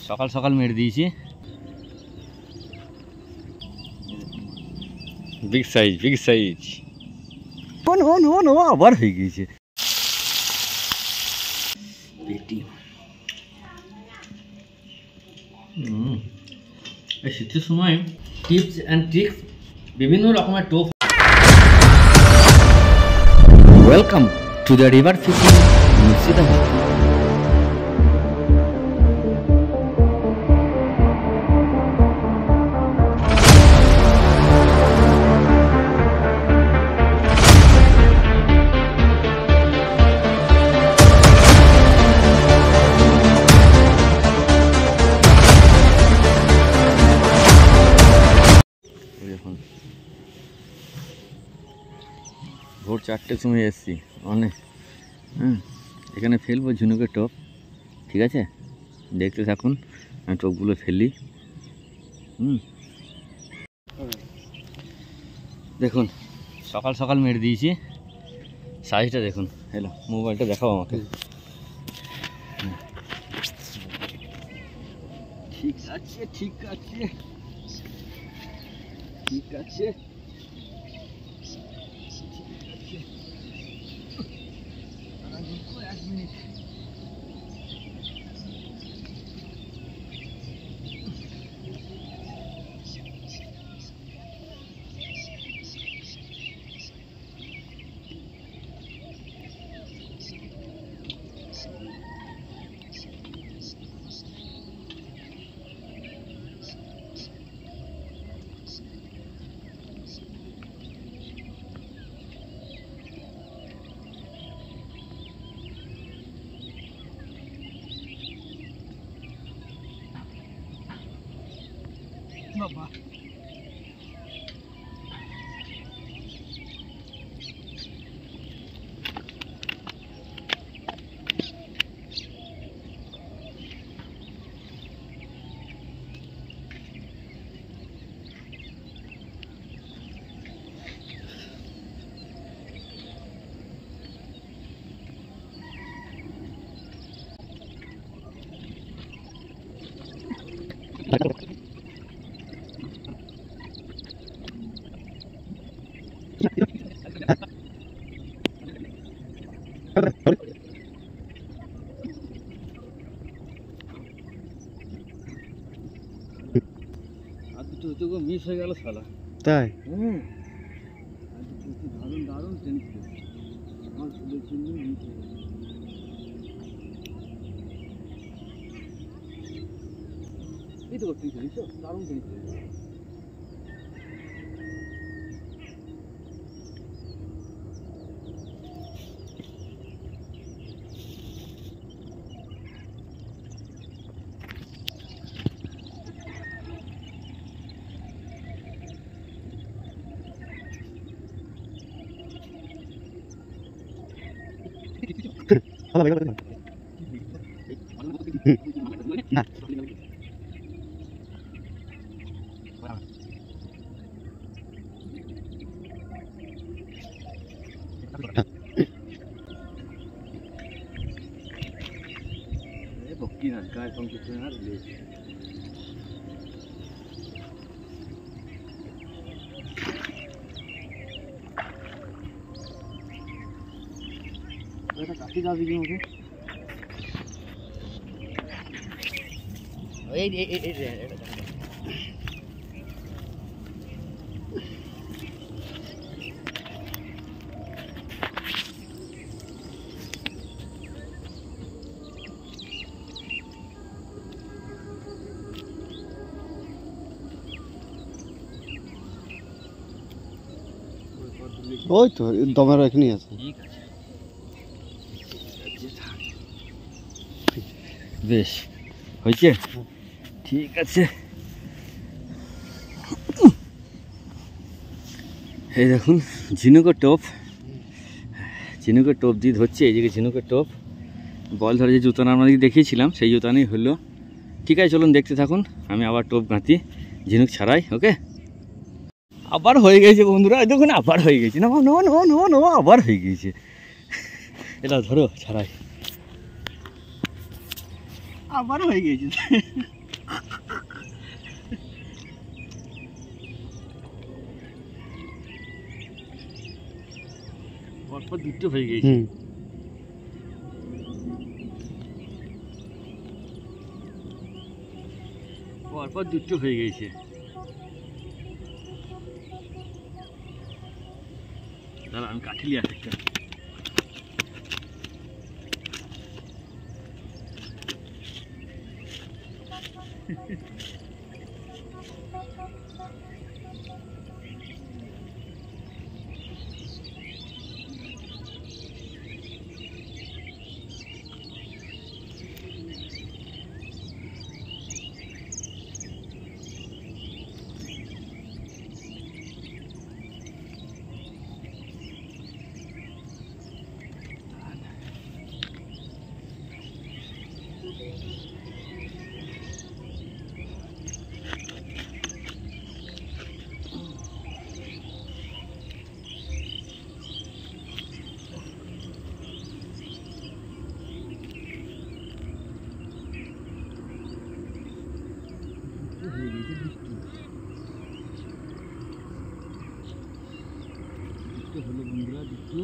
সকাল সকাল মেরে দিয়েছি। বিগ সাইজ ও আবার হয়ে গিয়েছে পেটি। এই শীতের সময় টিপস অ্যান্ড ট্রিক্স, বিভিন্ন রকমের টোপ। Welcome to the river fishing Murshidabad. ভোর 4টের সময় এসছি অনেক। এখানে ফেলবো ঝিনুকের টোপ, ঠিক আছে? দেখতে থাকুন, আমি টোপগুলো ফেলি। দেখুন সকাল সকাল মেরে দিয়েছি। সাইজটা দেখুন। হ্যালো, মোবাইলটা দেখাও আমাকে। ঠিক আছে ঠিক আছে ঠিক আছে। বাবা মিস হয়ে গেল শালা। তাই? দারুণ দারুণ টেনিস আমার ফুলের জন্য মিস হয়ে গেল। এই তো করতে খেলিস, দারুণ টেনিস। কাটি যাবি কি মুখে? এই ওই তো দমের এখানেই আছে। ঠিক আছে, বেশ হয়েছে, ঠিক আছে। এই দেখুন ঝিনুকের টোপ দিয়ে ধরছে। এই যে ঝিনুকের টোপ, বল ধরে যে জুতো আপনাদেরকে দেখিয়েছিলাম সেই জুতো নিয়ে হলো। ঠিক আছে, চলুন দেখতে থাকুন, আমি আবার টোপ গাঁথি ঝিনুক ছাড়াই। ওকে, আবার হয়ে গেছে বন্ধুরা, দেখুন আবার হয়ে গেছে। না আবার হয়ে গিয়েছে। এটা ধরো ছাড়াই, আবার হয়ে গিয়েছে। পরপর দুটো হয়ে গেছে। পরপর দুটো হয়ে গেছে। দাঁড়া আমি কাঠিলি আছে একটা। হলো বন্ধুরা দুটো।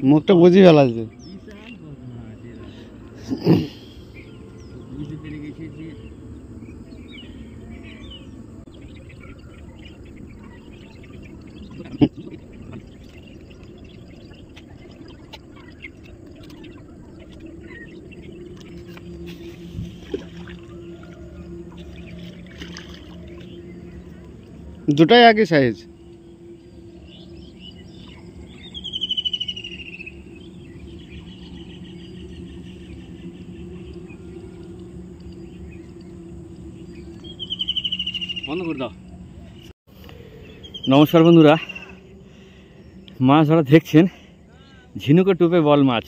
মুখটা বুঝি ফেলাছে। দুটাই একই সাইজ। বন্ধ করে দাও। নমস্কার বন্ধুরা, মাছ ধরা দেখছেন ঝিনুকের টোপে বল মাছ।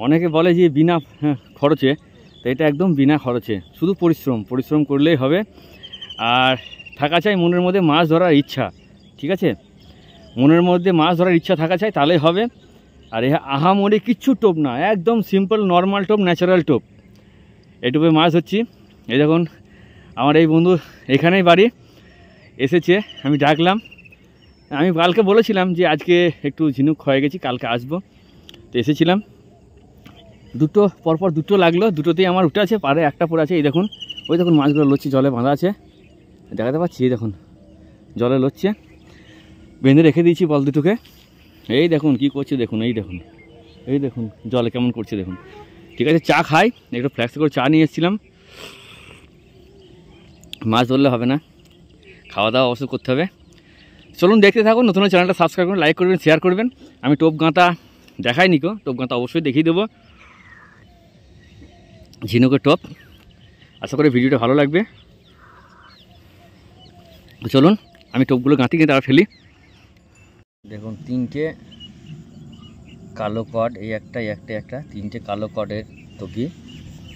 অনেকে বলে যে বিনা খরচে, তো এটা একদম বিনা খরচে, শুধু পরিশ্রম করলেই হবে। আর থাকা চাই মনের মধ্যে মাছ ধরার ইচ্ছা, ঠিক আছে? মনের মধ্যে মাছ ধরার ইচ্ছা থাকা চাই, তাহলেই হবে। আর এ আহামরি কিচ্ছু টোপ না, একদম সিম্পল নর্মাল টোপ, ন্যাচারাল টোপ। এই টোপে মাছ ধরছি। এই দেখুন আমার এই বন্ধু এখানেই বাড়ি, এসেছে, আমি ডাকলাম। আমি কালকে বলেছিলাম যে আজকে একটু ঝিনুক ক্ষয়ে গেছি, কালকে আসবো, তো এসেছিলাম। দুটো পরপর দুটো লাগলো, দুটোতেই আমার উঠে আছে, পারে একটা পড়ে আছে। এই দেখুন, ওই দেখুন মাছগুলো লচ্ছি, জলে বাঁধা আছে, দেখাতে পাচ্ছি। এই দেখুন জলে লচ্ছে, বেঁধে রেখে দিয়েছি বল দুটোকে। এই দেখুন কি করছে, দেখুন এই দেখুন জলে কেমন করছে দেখুন। ঠিক আছে, চা খাই, একটু ফ্ল্যাক্স করে চা নিয়ে এসেছিলাম। মাছ ধরলে হবে না, খাওয়া দাওয়া অবশ্যই করতে হবে। চলুন দেখতে থাকুন, নতুন চ্যানেলটা সাবস্ক্রাইব করুন, লাইক করবেন, শেয়ার করবেন। আমি টোপ গাঁথা দেখাইনি কো, টোপ গাঁথা অবশ্যই দেখিয়ে দেবো, ঝিনুকের টোপ। আশা করি ভিডিওটা ভালো লাগবে। চলুন আমি টোপগুলো গাঁথি কিন্তু আর ফেলি। দেখুন তিনটে কালো কড, এই একটা তিনটে কালো কডের টপি,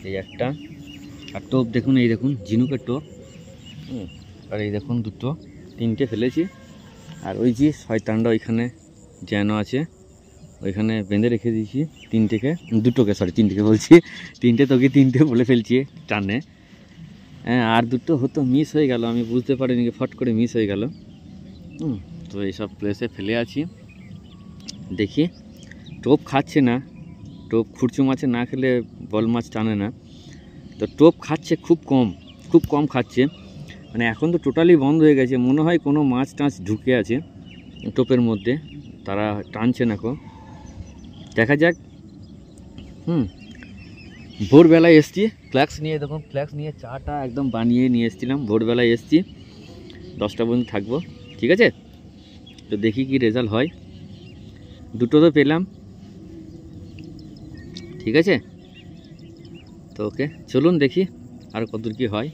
এই একটা। আর টোপ দেখুন, এই দেখুন ঝিনুকের টোপ। আর এই দেখুন দুটো, তিনটে ফেলেছি। আর ওই যে শয়তানটা ওইখানে যেন আছে, ওইখানে বেঁধে রেখে দিয়েছি দুটোকে বলছি, তিনটে তোকে তিনটে বলে ফেলছি টানে। হ্যাঁ, আর দুটো হতো মিস হয়ে গেল, আমি বুঝতে পারিনি, ফট করে মিস হয়ে গেল। তো এইসব প্লেসে ফেলে আছি। দেখি টোপ খাচ্ছে না, টোপ খুরচু মাছে না খেলে বল মাছ টানে না। তো টোপ খাচ্ছে খুব কম খাচ্ছে, মানে এখন তো টোটালি বন্ধ হয়ে গেছে। মনে হয় কোনো মাছ টাছ ঢুকে আছে টোপের মধ্যে, তারা টানছে না কো। দেখা যাক। ভোরবেলায় এসছি ফ্ল্যাক্স নিয়ে, দেখুন ফ্ল্যাক্স নিয়ে চাটা একদম বানিয়ে নিয়ে এসেছিলাম। ভোরবেলায় এসছি, 10টা পর্যন্ত থাকবো, ঠিক আছে? তো দেখি কি রেজাল্ট হয়। দুটো তো পেলাম, ঠিক আছে? তো ওকে, চলুন দেখি আর কতদূর কি হয়।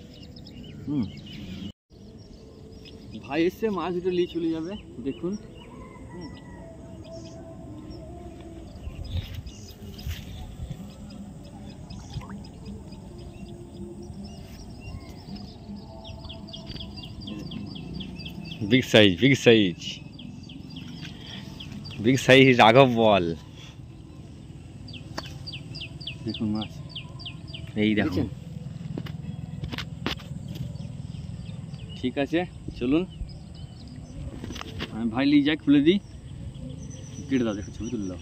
ভাই এসছে, মাছ দুটো নিয়ে চলে যাবে, দেখুন। Big size, big size, big size রাঘব বল। দেখুন মাছ, এই দেখুন। ঠিক আছে, চলুন আমি ভাই নিয়ে যাই, খুলে দিই, কেটে দাও, দেখো ছবি তুলে দাও।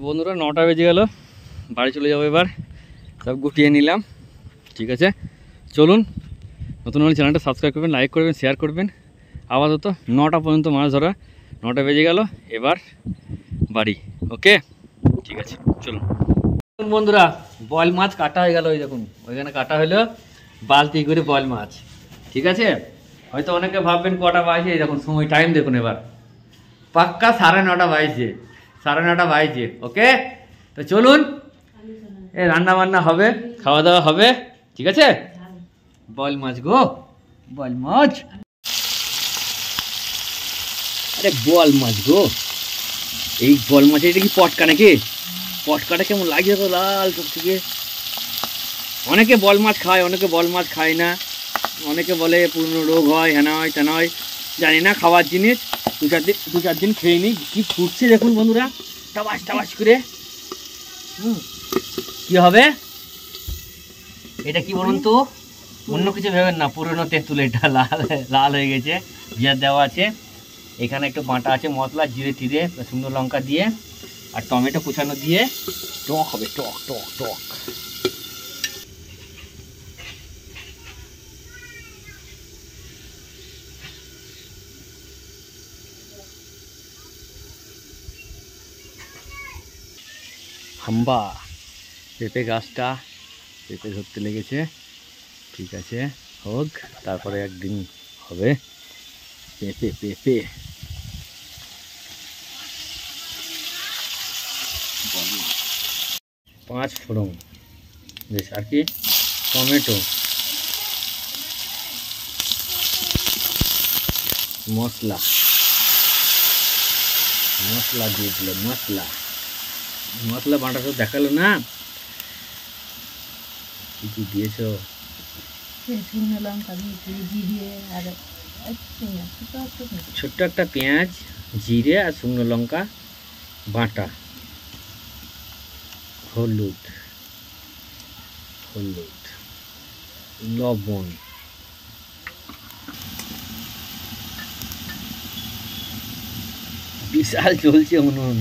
বন্ধুরা 9টা বেজে গেল, বাড়ি চলে যাবো এবার, সব গুটিয়ে নিলাম। ঠিক আছে, চলুন। নতুন হলে চ্যানেলটা সাবস্ক্রাইব করবেন, লাইক করবেন, শেয়ার করবেন। আপাতত 9টা পর্যন্ত মাছ ধরা, 9টা বেজে গেল, এবার বাড়ি। ওকে, ঠিক আছে, চলুন। বন্ধুরা বয়েল মাছ কাটা হয়ে গেল, ওই দেখুন ওইখানে কাটা হলো বালতি করে বয়েল মাছ। ঠিক আছে, হয়তো অনেকে ভাববেন কটা বাজে, এই দেখুন সময়, টাইম দেখুন এবার, পাক্কা 9:30 বাজছে, 9:30 বাজছে। ওকে, তো চলুন, এ রান্না বান্না হবে, খাওয়া দাওয়া হবে। ঠিক আছে, বয়েল মাছ গো, বয়েল মাছ, আরে বয়েল মাছ গো, এই বয়েল মাছ, এটা কি পটকা নাকি? পটকাটা কেমন লাগে তো, লাল টুকটুকে। অনেকে বল মাছ খায়, অনেকে বল মাছ খায় না, অনেকে বলে পুরনো রোগ হয়, হ্যানা হয়, তেনা হয়, জানি না, খাওয়ার জিনিস। দু চার দিন খেয়ে নিই। কি ফুটছে দেখুন বন্ধুরা, টাবাস টাবাস করে। কি হবে এটা, কি বলুন তো? অন্য কিছু ভেবেন না, পুরনো তেঁতুল, এটা লাল লাল হয়ে গেছে, জিরা দেওয়া আছে, এখানে একটু বাটা আছে মশলা, জিরে টিরে, শুকনো লঙ্কা দিয়ে আর টমেটো কুচানো দিয়ে টক হবে, টক টক টক। হাম্বা পেঁপে গাছটা, পেঁপে ধরতে লেগেছে। ঠিক আছে, হোক, তারপরে একদিন হবে পেঁপে। পেঁপে 5 ফোড়ন, বেশ, আর কি টমেটো, মশলা, মশলা দিয়ে দিল, মশলা, মশলা বাটা তো দেখালো না, কি কি দিয়েছ? শুকনো লঙ্কা দিয়েছি, জিরে আর ছোট্ট একটা পেঁয়াজ, জিরে আর শুকনো লঙ্কা বাটা, হলুদ, হলুদ, লবণ, বিশাল চলছে উনুন।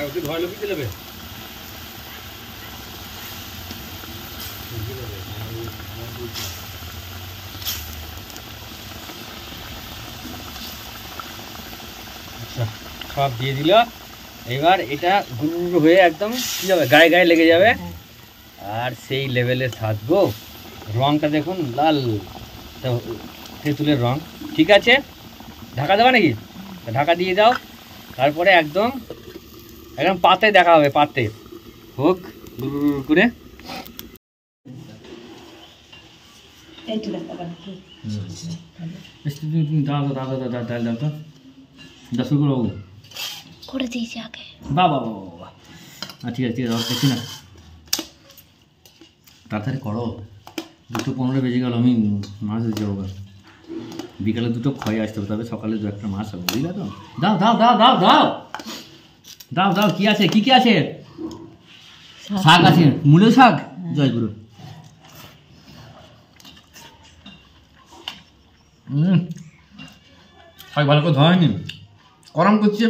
ওকে ধরে লোক দিলে সব দিয়ে দিল। এবার এটা গুঁড়ো হয়ে একদম কি যাবে, গায়ে গায়ে লেগে যাবে, আর সেই লেভেলের স্বাদ গো। রংটা দেখুন, লাল তেঁতুলের রং। ঠিক আছে, ঢাকা দেওয়া নাকি? ঢাকা দিয়ে দাও, তারপরে একদম একদম পাতে দেখা হবে, পাতে হোক গুঁড়ো করে। দাও দাও দাও দাও ডাল দাও তো, দশ করে বাবু করে দিয়েছি আগে। বাবা বাবা বাবা, ঠিক আছে ঠিক আছে, দেখছি না, তাড়াতাড়ি করো, 2:15 বেজে গেল, আমি মাছ দিতে যাবো, বিকালে 2টো খয়ে আসতে হবে, তবে সকালে 2-1টা মাছ হবে, বুঝলে তো? দাও দাও দাও দাও দাও দাও দাও, কি আছে, কি কি আছে? শাক আছে, মূলো শাক, জয়গুরু। শাক ভালো করে ধোয়নি, গরম করছে।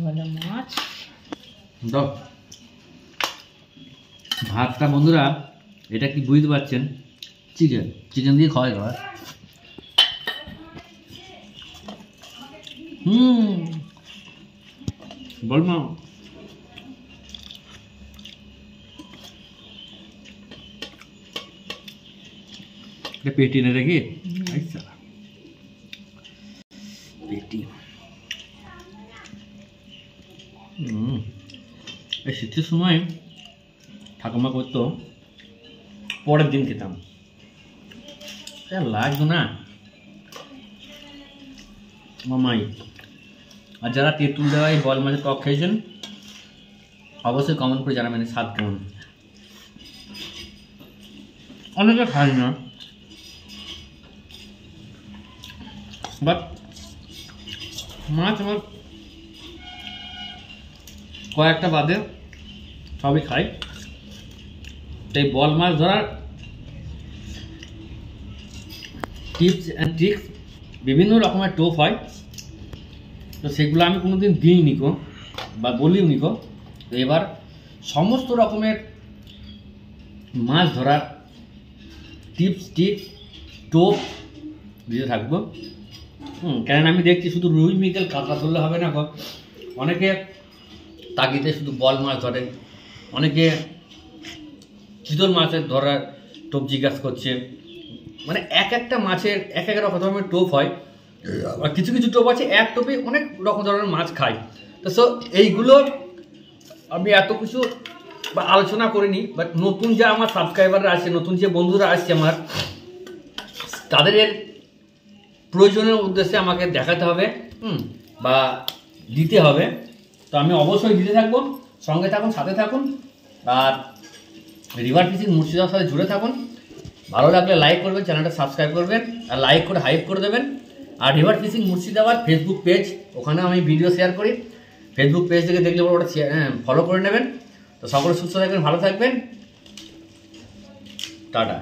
বলে মাছ দাও ভাতটা বন্ধুরা, এটা কি বুঝতে পারছেন? চিকেন দিয়ে খাওয়াই খাওয়া। বল মা, পেটি এনে রেখে পেটি। এই শীতের সময় ঠাকুমা করতো, পরের দিন খেতাম, লাগতো না মামাই। আর যারা তেঁতুল দেওয়া এই বল মাছের টক খেয়েছেন অবশ্যই কমেন্ট করে জানাবেন স্বাদ কেমন। অনেকে খাই না, বাট মাছ আমার কয়েকটা বাদে সবই খাই। তাই বল মাছ ধরার টিপস অ্যান্ড ট্রিক্স, বিভিন্ন রকমের টোপ হয়, তো সেগুলো আমি কোনোদিন দিইনি কো বা বলিও নি কো। তো এবার সমস্ত রকমের মাছ ধরার টিপস ট্রিক্স টোপ দিতে থাকবো। কেননা আমি দেখছি শুধু রুই মৃগেল কাঁকড়া ধরলে হবে না গো, অনেকে তাগিতে শুধু বল মাছ ধরে, অনেকে চিতল মাছের ধরার টোপ জিজ্ঞাসা করছে। মানে এক একটা মাছের এক এক রকম ধরনের টোপ হয়, আর কিছু কিছু টোপ আছে এক টোপে অনেক রকম ধরনের মাছ খায়। তো সো এইগুলো আমি এত কিছু বা আলোচনা করিনি, বাট নতুন যে আমার সাবস্ক্রাইবাররা আছে, নতুন যে বন্ধুরা আসছে আমার, তাদের এর প্রয়োজনের উদ্দেশ্যে আমাকে দেখাতে হবে বা দিতে হবে। তো আমি অবশ্যই দিতে থাকবো, সঙ্গে থাকুন, সাথে থাকুন, আর রিভার ফিশিং মুর্শিদাবাদের সাথে জুড়ে থাকুন। ভালো লাগলে লাইক করবেন, চ্যানেলটা সাবস্ক্রাইব করবেন, আর লাইক করে হাইপ করে দেবেন। আর river fishing Murshidabad Facebook page, ওখানে আমি ভিডিও শেয়ার করি, ফেসবুক পেজ থেকে দেখলে ওটা ফলো করে নেবেন। তো সকলে সুস্থ থাকবেন, ভালো থাকবেন, টাটা।